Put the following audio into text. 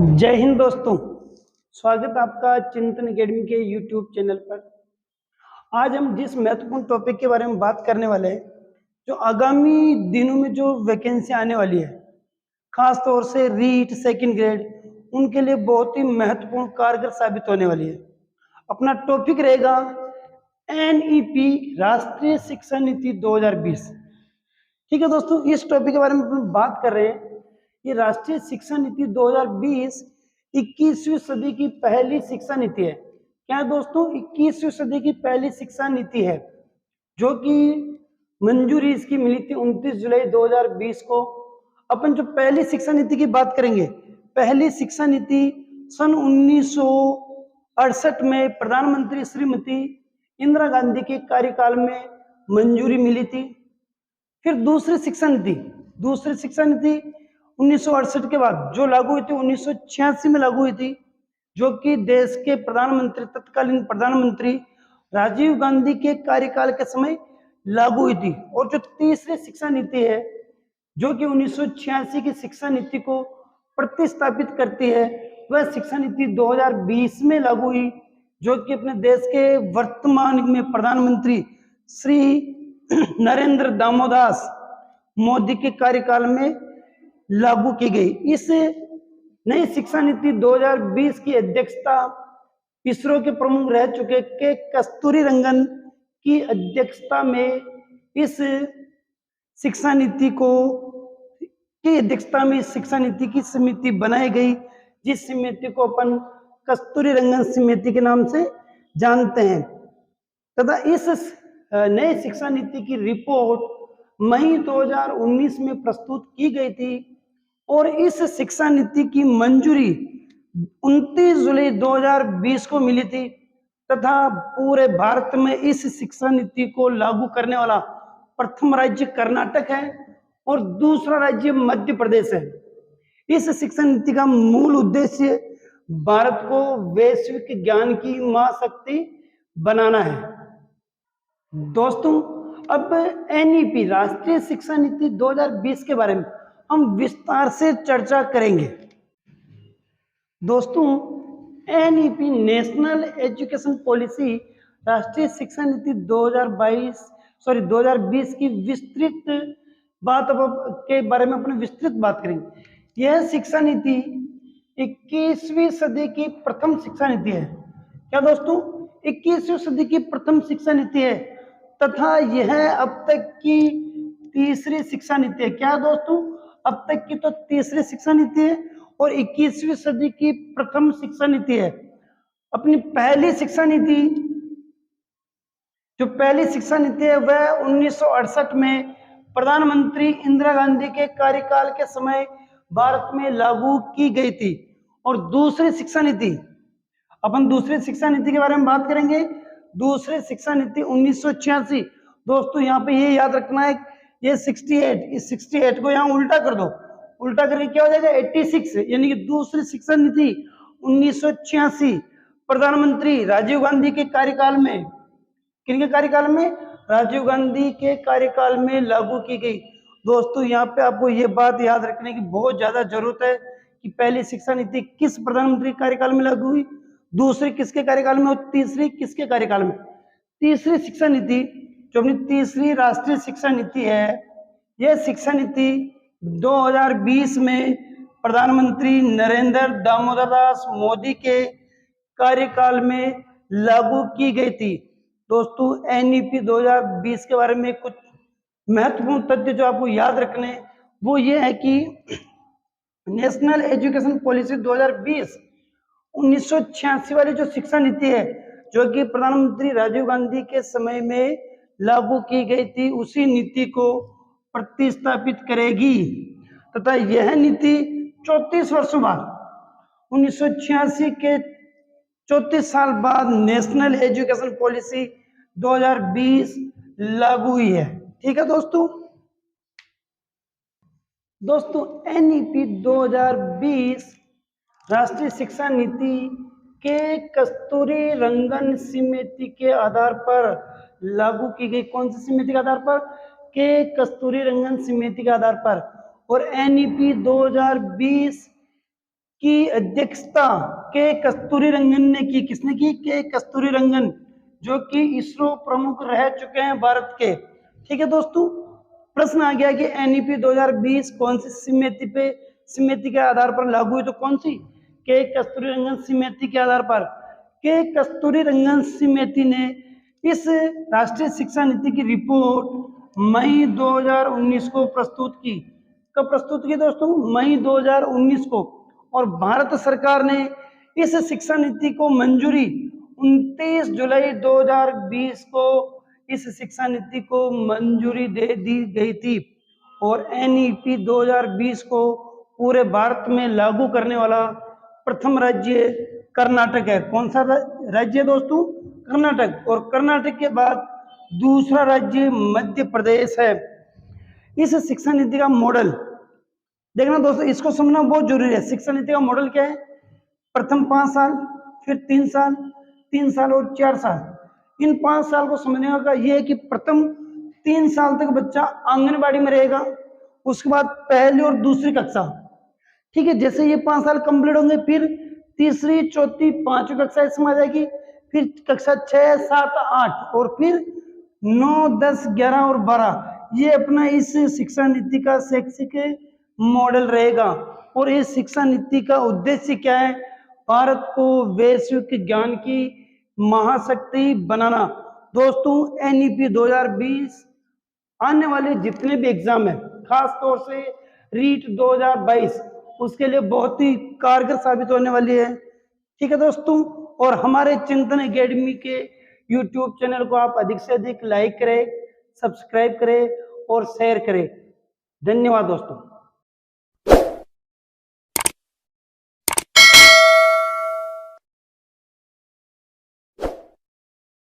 जय हिंद दोस्तों, स्वागत आपका चिंतन एकेडमी के यूट्यूब चैनल पर। आज हम जिस महत्वपूर्ण टॉपिक के बारे में बात करने वाले हैं, जो आगामी दिनों में जो वैकेंसी आने वाली है, खास तौर से रीट सेकंड ग्रेड, उनके लिए बहुत ही महत्वपूर्ण कारगर साबित होने वाली है। अपना टॉपिक रहेगा एनईपी राष्ट्रीय शिक्षा नीति 2020। ठीक है दोस्तों, इस टॉपिक के बारे में हम बात कर रहे हैं। ये राष्ट्रीय शिक्षा नीति 2020 21वीं सदी की पहली शिक्षा नीति है। क्या है दोस्तों? 21वीं सदी की पहली शिक्षा नीति है, जो कि मंजूरी इसकी मिली थी 29 जुलाई 2020 को। अपन जो पहली शिक्षा नीति की बात करेंगे, पहली शिक्षा नीति सन 1968 में प्रधानमंत्री श्रीमती इंदिरा गांधी के कार्यकाल में मंजूरी मिली थी। फिर दूसरी शिक्षा नीति 1968 के बाद जो लागू हुई थी 1986 में लागू हुई थी, जो कि देश के प्रधानमंत्री तत्कालीन प्रधानमंत्री राजीव गांधी के कार्यकाल के समय लागू हुई थी। और जो तीसरी शिक्षा नीति है, जो कि 1986 की शिक्षा नीति को प्रतिस्थापित करती है, वह शिक्षा नीति 2020 में लागू हुई, जो कि अपने देश के वर्तमान में प्रधानमंत्री श्री नरेंद्र दामोदास मोदी के कार्यकाल में लागू की गई। इस नई शिक्षा नीति 2020 की अध्यक्षता इसरो के प्रमुख रह चुके के कस्तूरी रंगन की अध्यक्षता में इस शिक्षा नीति की समिति बनाई गई, जिस समिति को अपन कस्तूरी रंगन समिति के नाम से जानते हैं। तथा इस नई शिक्षा नीति की रिपोर्ट मई 2019 में प्रस्तुत की गई थी और इस शिक्षा नीति की मंजूरी 29 जुलाई 2020 को मिली थी। तथा पूरे भारत में इस शिक्षा नीति को लागू करने वाला प्रथम राज्य कर्नाटक है और दूसरा राज्य मध्य प्रदेश है। इस शिक्षा नीति का मूल उद्देश्य भारत को वैश्विक ज्ञान की महाशक्ति बनाना है। दोस्तों, अब एनईपी राष्ट्रीय शिक्षा नीति 2020 के बारे में हम विस्तार से चर्चा करेंगे। दोस्तों, एनईपी नेशनल एजुकेशन पॉलिसी राष्ट्रीय शिक्षा नीति 2020 की विस्तृत बात के बारे में अपने विस्तृत बात करेंगे। यह शिक्षा नीति 21वीं सदी की प्रथम शिक्षा नीति है। क्या दोस्तों? 21वीं सदी की प्रथम शिक्षा नीति है तथा यह अब तक की तीसरी शिक्षा नीति है। क्या दोस्तों? अब तक की तो तीसरी शिक्षा नीति है और 21वीं सदी की प्रथम शिक्षा नीति है। अपनी पहली शिक्षा नीति है वह 1968 में प्रधानमंत्री इंदिरा गांधी के कार्यकाल के समय भारत में लागू की गई थी। और दूसरी शिक्षा नीति के बारे में बात करेंगे। दूसरी शिक्षा नीति 1986। दोस्तों, यहाँ पे ये याद रखना है, ये 68, इस 68 को यहाँ उल्टा कर दो, उल्टा करके क्या हो जाएगा 86, यानी कि दूसरी शिक्षा नीति 1986 प्रधानमंत्री राजीव गांधी के कार्यकाल में, किनके कार्यकाल में? राजीव गांधी के कार्यकाल में लागू की गई। दोस्तों, यहाँ पे आपको ये बात याद रखने की बहुत ज्यादा जरूरत है कि पहली शिक्षा नीति किस प्रधानमंत्री कार्यकाल में लागू हुई, दूसरी किसके कार्यकाल में और तीसरी किसके कार्यकाल में। तीसरी शिक्षा नीति, जो अपनी तीसरी राष्ट्रीय शिक्षा नीति है, यह शिक्षा नीति 2020 में प्रधानमंत्री नरेंद्र दामोदर दास मोदी के कार्यकाल में लागू की गई थी। दोस्तों, एनईपी 2020 के बारे में कुछ महत्वपूर्ण तथ्य जो आपको याद रखने, वो ये है कि नेशनल एजुकेशन पॉलिसी 2020 1986 वाली जो शिक्षा नीति है, जो कि प्रधानमंत्री राजीव गांधी के समय में लागू की गई थी, उसी नीति को प्रतिस्थापित करेगी। तथा यह नीति 34 वर्षों बाद 1986 के 34 साल बाद नेशनल एजुकेशन पॉलिसी 2020 लागू हुई है। ठीक है दोस्तों, एनईपी 2020 राष्ट्रीय शिक्षा नीति के कस्तूरी रंगन समिति के आधार पर लागू की गई। कौन सी समिति के आधार पर? के कस्तूरी रंगन समिति के आधार पर। और एनईपी 2020 की अध्यक्षता के कस्तूरी रंगन ने की। किसने की? के कस्तूरी रंगन, जो कि इसरो प्रमुख रह चुके हैं भारत के। ठीक है दोस्तों, प्रश्न आ गया कि एनईपी 2020 कौन सी समिति के आधार पर लागू हुई? तो कौन सी? के कस्तूरी रंगन समिति के आधार पर। के कस्तूरी रंगन समिति ने इस राष्ट्रीय शिक्षा नीति की रिपोर्ट मई 2019 को प्रस्तुत की। कब प्रस्तुत की दोस्तों? मई 2019 को। और भारत सरकार ने इस शिक्षा नीति को मंजूरी 29 जुलाई 2020 को इस शिक्षा नीति को मंजूरी दे दी गई थी। और एनईपी 2020 को पूरे भारत में लागू करने वाला प्रथम राज्य कर्नाटक है। कौन सा राज्य दोस्तों? कर्नाटक। और कर्नाटक के बाद दूसरा राज्य मध्य प्रदेश है। इस शिक्षा नीति का मॉडल देखना दोस्तों, इसको समझना बहुत जरूरी है। शिक्षा नीति का मॉडल क्या है? प्रथम 5 साल, फिर 3 साल, 3 साल और 4 साल। इन 5 साल को समझने का यह है कि प्रथम 3 साल तक बच्चा आंगनबाड़ी में रहेगा, उसके बाद पहली और दूसरी कक्षा। ठीक है, जैसे ये 5 साल कंप्लीट होंगे, फिर तीसरी, चौथी, 5वीं कक्षा इसमें आ जाएगी, फिर कक्षा 6, 7, 8 और फिर 9, 10, 11 और 12। ये अपना इस शिक्षा नीति का शैक्षिक मॉडल रहेगा। और इस शिक्षा नीति का उद्देश्य क्या है? भारत को वैश्विक ज्ञान की महाशक्ति बनाना। दोस्तों, एनईपी 2020 आने वाले जितने भी एग्जाम है, खास तौर से रीट 2022, उसके लिए बहुत ही कारगर साबित होने वाली है। ठीक है दोस्तों, और हमारे चिंतन एकेडमी के यूट्यूब चैनल को आप अधिक से अधिक लाइक करें, सब्सक्राइब करें और शेयर करें। धन्यवाद दोस्तों।